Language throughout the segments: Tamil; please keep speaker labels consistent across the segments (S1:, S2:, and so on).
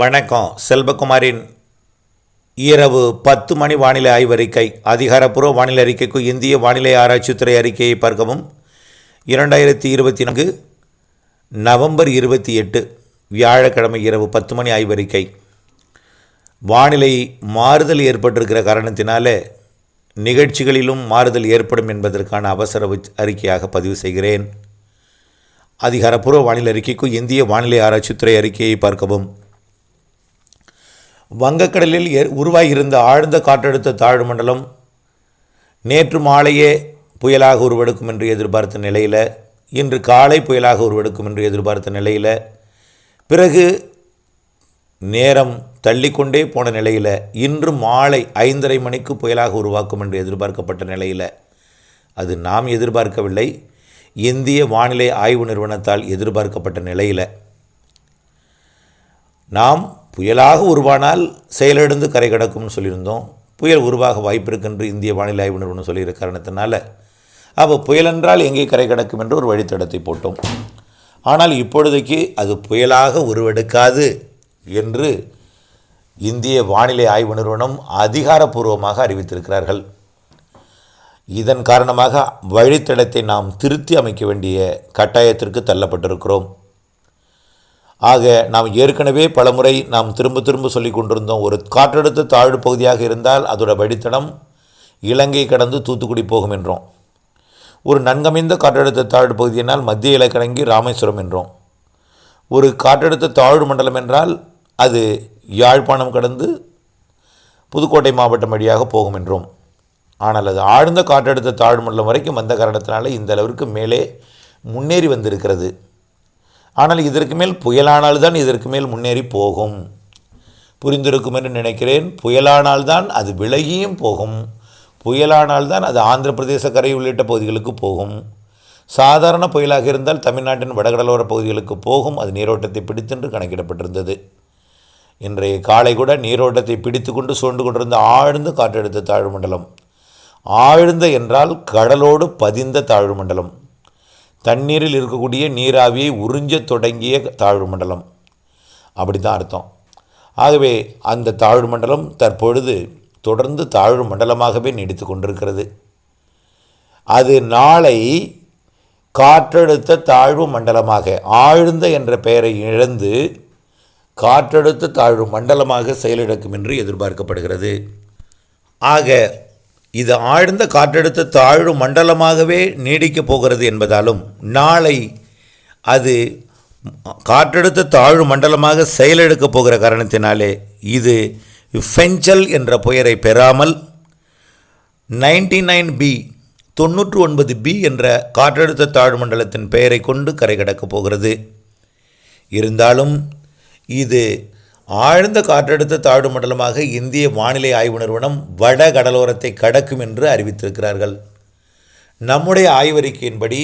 S1: வணக்கம். செல்வகுமாரின் இரவு 10 மணி வானிலை ஆய்வறிக்கை. அதிகாரப்பூர்வ வானிலை அறிக்கைக்கு இந்திய வானிலை ஆராய்ச்சித்துறை அறிக்கையை பார்க்கவும். 2024 நவம்பர் 28 வியாழக்கிழமை இரவு 10 மணி ஆய்வறிக்கை. வானிலை மாறுதல் ஏற்பட்டிருக்கிற காரணத்தினால நிகழ்ச்சிகளிலும் மாறுதல் ஏற்படும் என்பதற்கான அவசர அறிக்கையாக பதிவு செய்கிறேன். அதிகாரப்பூர்வ வானிலை அறிக்கைக்கு இந்திய வானிலை ஆராய்ச்சித்துறை அறிக்கையை பார்க்கவும். வங்கக்கடலில் உருவாகியிருந்த ஆழ்ந்த காற்றழுத்த தாழ்வு மண்டலம் நேற்று மாலையே புயலாக உருவெடுக்கும் என்று எதிர்பார்த்த நிலையில், இன்று காலை புயலாக உருவெடுக்கும் என்று எதிர்பார்த்த நிலையில், பிறகு நேரம் தள்ளிக்கொண்டே போன நிலையில் இன்று மாலை 5:30 மணிக்கு புயலாக உருவாக்கும் என்று எதிர்பார்க்கப்பட்ட நிலையில், அது நாம் எதிர்பார்க்கவில்லை, இந்திய வானிலை ஆய்வு நிறுவனத்தால் எதிர்பார்க்கப்பட்ட நிலையில், நாம் புயலாக உருவானால் செயலிழந்து கரை கடக்கும்னு சொல்லியிருந்தோம். புயல் உருவாக வாய்ப்பு இருக்குன்று இந்திய வானிலை ஆய்வு நிறுவனம் சொல்லியிருக்க காரணத்தினால அப்போ புயல் என்றால் எங்கே கரை கடக்கும் என்று ஒரு வழித்தடத்தை போட்டோம். ஆனால் இப்பொழுதைக்கு அது புயலாக உருவெடுக்காது என்று இந்திய வானிலை ஆய்வு நிறுவனம் அதிகாரப்பூர்வமாக அறிவித்திருக்கிறார்கள். இதன் காரணமாக வழித்தடத்தை நாம் திருத்தி அமைக்க வேண்டிய கட்டாயத்திற்கு தள்ளப்பட்டிருக்கிறோம். ஆக நாம் ஏற்கனவே பலமுறை நாம் திரும்ப சொல்லி கொண்டிருந்தோம், ஒரு காற்றழுத்த தாழ்வு பகுதியாக இருந்தால் அதோட வழித்தடம் இலங்கை கடந்து தூத்துக்குடி போகும் என்றோம். ஒரு நன்கமைந்த காற்றழுத்த தாழ்வு பகுதியினால் மத்திய இலக்கணங்கி ராமேஸ்வரம் என்றோம். ஒரு காற்றழுத்த தாழ்வு மண்டலம் என்றால் அது யாழ்ப்பாணம் கடந்து புதுக்கோட்டை மாவட்டம் வழியாக போகும் என்றோம். ஆனால் அது ஆழ்ந்த காற்றழுத்த தாழ்வு மண்டலம் வரைக்கும் வந்த காரணத்தினால இந்த அளவிற்கு மேலே முன்னேறி வந்திருக்கிறது. ஆனால் இதற்கு மேல் புயலானால்தான் இதற்கு மேல் முன்னேறி போகும். புரிந்திருக்கும் என்று நினைக்கிறேன். புயலானால்தான் அது விலகியும் போகும். புயலானால்தான் அது ஆந்திர பிரதேச கரை உள்ளிட்ட பகுதிகளுக்கு போகும். சாதாரண புயலாக இருந்தால் தமிழ்நாட்டின் வடகடலோர பகுதிகளுக்கு போகும். அது நீரோட்டத்தை பிடித்தென்று கணக்கிடப்பட்டிருந்தது. இன்றைய காலை கூட நீரோட்டத்தை பிடித்து கொண்டு சூழ்ந்து கொண்டிருந்த ஆழ்ந்த காற்றழுத்த தாழ்வு மண்டலம், ஆழ்ந்த என்றால் கடலோடு பதிந்த தாழ்வு மண்டலம், தண்ணீரில் இருக்கக்கூடிய நீராவியை உறிஞ்ச தொடங்கிய தாழ்வு மண்டலம், அப்படி தான் அர்த்தம். ஆகவே அந்த தாழ்வு மண்டலம் தற்பொழுது தொடர்ந்து தாழ்வு மண்டலமாகவே நீடித்து கொண்டிருக்கிறது. அது நாளை காற்றழுத்த தாழ்வு மண்டலமாக, ஆழ்ந்த என்ற பெயரை இழந்து காற்றழுத்த தாழ்வு மண்டலமாக செயலிழக்கும் என்று எதிர்பார்க்கப்படுகிறது. ஆக இது ஆழ்ந்த காற்றழுத்த தாழ்வு மண்டலமாகவே நீடிக்கப் போகிறது என்பதாலும், நாளை அது காற்றழுத்த தாழ்வு மண்டலமாக செயலிழக்கப் போகிற காரணத்தினாலே இது ஃபெஞ்சல் என்ற பெயரை பெறாமல் 99B என்ற காற்றழுத்த தாழ்வு மண்டலத்தின் பெயரை கொண்டு கரை கடக்கப் போகிறது. இருந்தாலும் இது ஆழ்ந்த காற்றழுத்த தாழ்வு மண்டலமாக இந்திய வானிலை ஆய்வு நிறுவனம் வட கடலோரத்தை கடக்கும் என்று அறிவித்திருக்கிறார்கள். நம்முடைய ஆய்வறிக்கையின்படி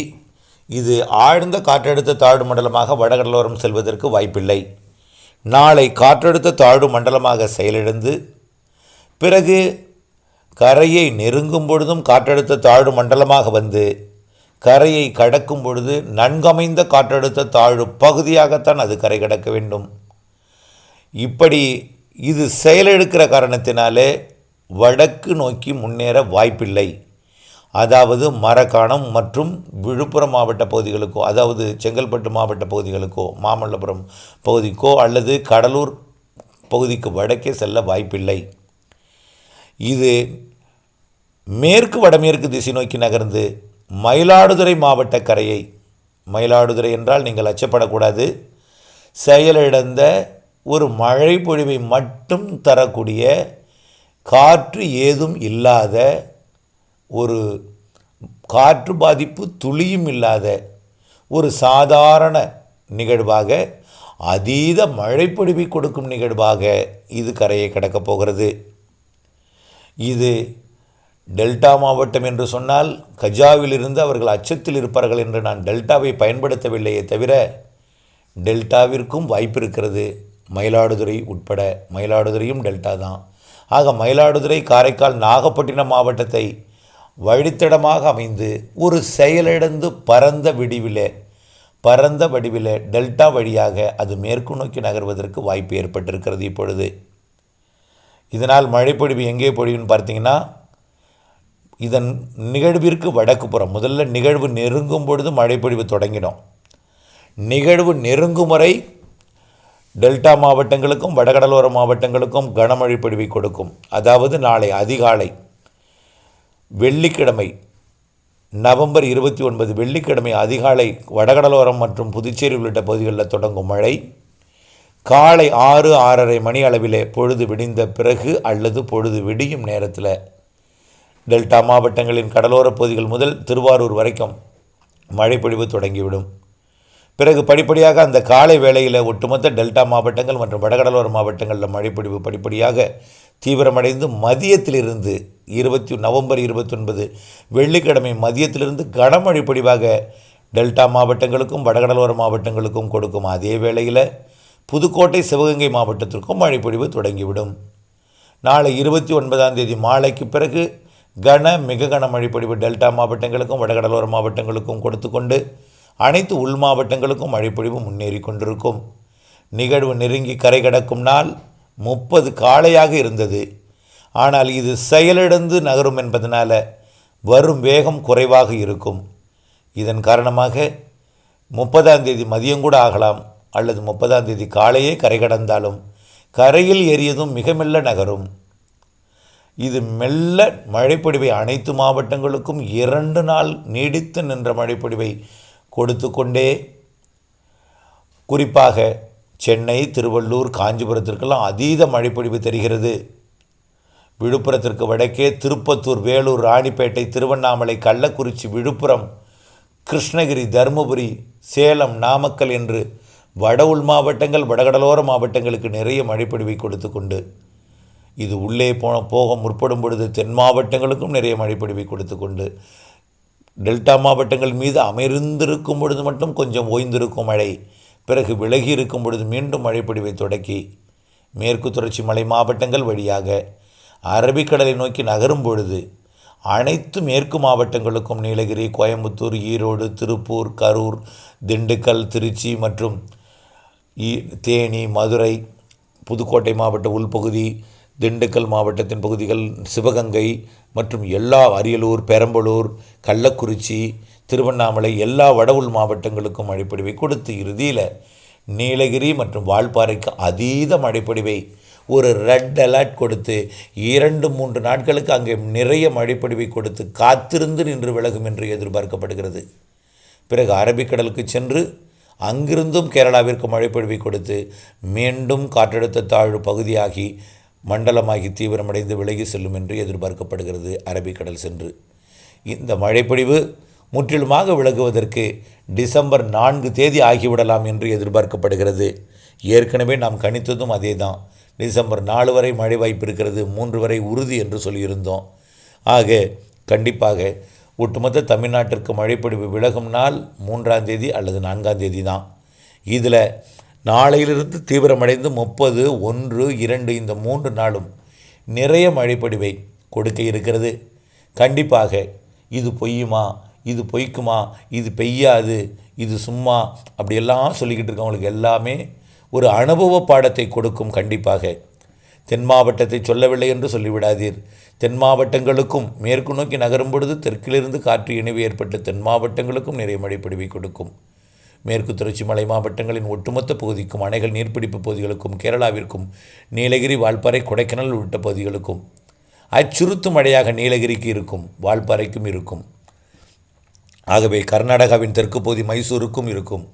S1: இது ஆழ்ந்த காற்றழுத்த தாழ்வு மண்டலமாக வடகடலோரம் செல்வதற்கு வாய்ப்பில்லை. நாளை காற்றழுத்த தாழ்வு மண்டலமாக செயலிழந்து பிறகு கரையை நெருங்கும் பொழுதும் காற்றழுத்த தாழ்வு மண்டலமாக வந்து கரையை கடக்கும் பொழுது நன்கமைந்த காற்றழுத்த தாழ்வு பகுதியாகத்தான் அது கரை கடக்க வேண்டும். இப்படி இது செயலிழக்கிற காரணத்தினாலே வடக்கு நோக்கி முன்னேற வாய்ப்பில்லை. அதாவது மரக்காணம் மற்றும் விழுப்புரம் மாவட்ட பகுதிகளுக்கோ, அதாவது செங்கல்பட்டு மாவட்ட பகுதிகளுக்கோ, மாமல்லபுரம் பகுதிக்கோ அல்லது கடலூர் பகுதிக்கு வடக்கே செல்ல வாய்ப்பில்லை. இது மேற்கு வடமேற்கு திசை நோக்கி நகர்ந்து மயிலாடுதுறை மாவட்ட கரையை, மயிலாடுதுறை என்றால் நீங்கள் அச்சப்படக்கூடாது, செயலிழந்த ஒரு மழை பொழிவை மட்டும் தரக்கூடிய, காற்று ஏதும் இல்லாத, ஒரு காற்று பாதிப்பு துளியும் இல்லாத ஒரு சாதாரண நிகழ்வாக, அதீத மழை பொழிவை கொடுக்கும் நிகழ்வாக இது கரையை கடக்கப் போகிறது. இது டெல்டா மாவட்டம் என்று சொன்னால் கஜாவிலிருந்து அவர்கள் அச்சத்தில் இருப்பார்கள் என்று நான் டெல்டாவை பயன்படுத்தவில்லையே தவிர டெல்டாவிற்கும் வாய்ப்பு இருக்கிறது. மயிலாடுதுறை உட்பட, மயிலாடுதுறையும் டெல்டா தான். ஆக மயிலாடுதுறை, காரைக்கால், நாகப்பட்டினம் மாவட்டத்தை வழித்தடமாக அமைந்து ஒரு செயலிழந்து பரந்த விடிவிலே பரந்த வடிவில் டெல்டா வழியாக அது மேற்கு நோக்கி நகர்வதற்கு வாய்ப்பு ஏற்பட்டிருக்கிறது இப்பொழுது. இதனால் மழைப்பொழிவு எங்கே பொழிவுன்னு பார்த்தீங்கன்னா, இதன் நிகழ்விற்கு வடக்கு புறம் முதல்ல நிகழ்வு நெருங்கும் பொழுது மழைப்பொழிவு தொடங்கிடும். நிகழ்வு நெருங்கும் வரை டெல்டா மாவட்டங்களுக்கும் வடகடலோர மாவட்டங்களுக்கும் கனமழை பொழிவை கொடுக்கும். அதாவது நாளை அதிகாலை வெள்ளிக்கிழமை நவம்பர் 29 வெள்ளிக்கிழமை அதிகாலை வடகடலோரம் மற்றும் புதுச்சேரி உள்ளிட்ட பகுதிகளில் தொடங்கும் மழை காலை 6-6:30 மணி அளவிலே பொழுது விடிந்த பிறகு அல்லது பொழுது விடியும் நேரத்தில் டெல்டா மாவட்டங்களின் கடலோர பகுதிகள் முதல் திருவாரூர் வரைக்கும் மழைப்பொழிவு தொடங்கிவிடும். பிறகு படிப்படியாக அந்த காலை வேளையில் ஒட்டுமொத்த டெல்டா மாவட்டங்கள் மற்றும் வடகடலோர மாவட்டங்களில் மழைப்பொழிவு படிப்படியாக தீவிரமடைந்து மதியத்திலிருந்து நவம்பர் 29 வெள்ளிக்கிழமை மதியத்திலிருந்து கனமழை பொழிவாக டெல்டா மாவட்டங்களுக்கும் வடகடலோர மாவட்டங்களுக்கும் கொடுக்கும். அதே வேளையில் புதுக்கோட்டை சிவகங்கை மாவட்டத்திற்கும் மழைப்பொழிவு தொடங்கிவிடும். நாளை 29 மாலைக்கு பிறகு மிக கனமழை பொழிவு டெல்டா மாவட்டங்களுக்கும் வடகடலோர மாவட்டங்களுக்கும் கொடுத்து கொண்டு அனைத்து உள் மாவட்டங்களுக்கும் மழைப்பொழிவு முன்னேறி கொண்டிருக்கும். நிகழ்வு நெருங்கி கரை கடக்கும் நாள் 30 காலையாக இருந்தது. ஆனால் இது செயலிழந்து நகரும் என்பதனால வரும் வேகம் குறைவாக இருக்கும். இதன் காரணமாக 30 மதியம் கூட ஆகலாம் அல்லது 30 காலையே கரை கடந்தாலும் கரையில் ஏறியதும் மிக மெல்ல நகரும். இது மெல்ல மழைப்பொழிவை அனைத்து மாவட்டங்களுக்கும் 2 நாள் நீடித்து நின்ற மழைப்பொழிவை கொடுத்து கொண்டே குறிப்பாக சென்னை, திருவள்ளூர், காஞ்சிபுரத்திற்கெல்லாம் அதீத மழைப்பொழிவு தெரிகிறது. விழுப்புரத்திற்கு வடக்கே திருப்பத்தூர், வேலூர், ராணிப்பேட்டை, திருவண்ணாமலை, கள்ளக்குறிச்சி, விழுப்புரம், கிருஷ்ணகிரி, தருமபுரி, சேலம், நாமக்கல் என்று வட உள் மாவட்டங்கள் வடகடலோர மாவட்டங்களுக்கு நிறைய மழைப்பொழிவை கொடுத்து கொண்டு இது உள்ளே போக முற்படும் பொழுது தென் மாவட்டங்களுக்கும் நிறைய மழைப்பொழிவை கொடுத்து கொண்டு டெல்டா மாவட்டங்கள் மீது அமர்ந்திருக்கும் பொழுது மட்டும் கொஞ்சம் ஓய்ந்திருக்கும் மழை பிறகு விலகி இருக்கும் பொழுது மீண்டும் மழைப்பொழிவை தொடக்கி மேற்கு தொடர்ச்சி மலை மாவட்டங்கள் வழியாக அரபிக்கடலை நோக்கி நகரும் பொழுது அனைத்து மேற்கு மாவட்டங்களுக்கும் நீலகிரி, கோயம்புத்தூர், ஈரோடு, திருப்பூர், கரூர், திண்டுக்கல், திருச்சி மற்றும் தேனி, மதுரை, புதுக்கோட்டை மாவட்ட உள்பகுதி, திண்டுக்கல் மாவட்டத்தின் பகுதிகள், சிவகங்கை மற்றும் எல்லா அரியலூர், பெரம்பலூர், கள்ளக்குறிச்சி, திருவண்ணாமலை எல்லா வட உள் மாவட்டங்களுக்கும் மழைப்பொழிவை கொடுத்து இறுதியில் நீலகிரி மற்றும் வால்பாறைக்கு அதீத மழைப்பொழிவை ஒரு ரெட் அலர்ட் கொடுத்து 2-3 நாட்களுக்கு அங்கே நிறைய மழைப்பொழிவை கொடுத்து காத்திருந்து நின்று விலகும் என்று எதிர்பார்க்கப்படுகிறது. பிறகு அரபிக்கடலுக்கு சென்று அங்கிருந்தும் கேரளாவிற்கு மழைப்பொழிவை கொடுத்து மீண்டும் காற்றழுத்த தாழ்வு பகுதியாகி மண்டலமாகி தீவிரமடைந்து விலகி செல்லும் என்று எதிர்பார்க்கப்படுகிறது அரபிக்கடல் சென்று. இந்த மழைப்பொழிவு முற்றிலுமாக விலகுவதற்கு டிசம்பர் 4 ஆகிவிடலாம் என்று எதிர்பார்க்கப்படுகிறது. ஏற்கனவே நாம் கணித்ததும் அதே தான். டிசம்பர் 4 வரை மழை வாய்ப்பு இருக்கிறது, 3 வரை உறுதி என்று சொல்லியிருந்தோம். ஆக கண்டிப்பாக ஒட்டுமொத்த தமிழ்நாட்டிற்கு மழைப்பொழிவு விலகும் நாள் 3 அல்லது 4 தான். இதில் நாளையிலிருந்து தீவிரமடைந்து 30, 1, 2 இந்த 3 நாளும் நிறைய மழைப்பொழிவை கொடுக்க இருக்கிறது. கண்டிப்பாக இது பொய்யுமா, இது பொய்க்குமா, இது பெய்யாது, இது சும்மா அப்படியெல்லாம் சொல்லிக்கிட்டு இருக்கவங்களுக்கு எல்லாமே ஒரு அனுபவ பாடத்தை கொடுக்கும். கண்டிப்பாக தென் மாவட்டத்தை சொல்லவில்லை என்று சொல்லிவிடாதீர். தென் மாவட்டங்களுக்கும் மேற்கு நோக்கி நகரும் பொழுது தெற்கிலிருந்து காற்று இணைவு ஏற்பட்டு தென் மாவட்டங்களுக்கும் நிறைய மழைப்பொழிவை கொடுக்கும். மேற்கு தொடர்ச்சி மலை மாவட்டங்களின் ஒட்டுமொத்த பகுதிக்கும், அணைகள் நீர்பிடிப்பு பகுதிகளுக்கும், கேரளாவிற்கும், நீலகிரி, வால்பாறை, கொடைக்கானல் உள்ளிட்ட பகுதிகளுக்கும் அச்சுறுத்தும் மழையாக நீலகிரிக்கு இருக்கும், வால்பாறைக்கும் இருக்கும். ஆகவே கர்நாடகாவின் தெற்கு பகுதி மைசூருக்கும் இருக்கும்.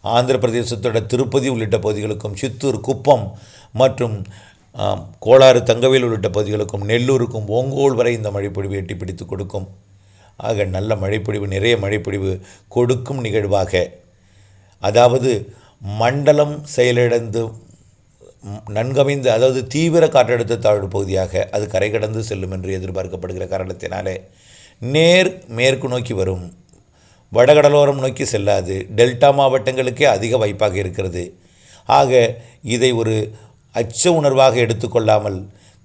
S1: ஆந்திர பிரதேசத்தோட திருப்பதி உள்ளிட்ட பகுதிகளுக்கும், சித்தூர், குப்பம் மற்றும் கோளாறு, தங்கவேல் உள்ளிட்ட பகுதிகளுக்கும், நெல்லூருக்கும், ஓங்கோல் வரை இந்த மழைப்பொழிவு எட்டி பிடித்து கொடுக்கும். ஆக நல்ல மழைப்பொழிவு, நிறைய மழைப்பொழிவு கொடுக்கும் நிகழ்வாக, அதாவது மண்டலம் செயலிழந்து நன்கமைந்து, அதாவது தீவிர காற்றழுத்த தாழ்வு பகுதியாக அது கரை கடந்து செல்லும் என்று எதிர்பார்க்கப்படுகிற காரணத்தினாலே மேற்கு நோக்கி வரும், வடகடலோரம் நோக்கி செல்லாது. டெல்டா மாவட்டங்களுக்கே அதிக வாய்ப்பாக இருக்கிறது. ஆக இதை ஒரு அச்ச உணர்வாக எடுத்துக்கொள்ளாமல்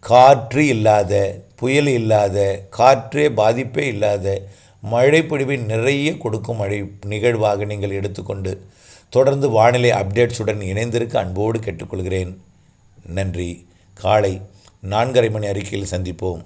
S1: காற்று இல்லாத, புயல் இல்லாத, காற்றே பாதிப்பே இல்லாத மழை பொழிவை நிறைய கொடுக்கும் நிகழ்வாக நீங்கள் எடுத்துக்கொண்டு தொடர்ந்து வானிலை அப்டேட்ஸுடன் இணைந்திருக்க அன்போடு கேட்டுக்கொள்கிறேன். நன்றி. காலை 4:30 மணி அறிக்கையில் சந்திப்போம்.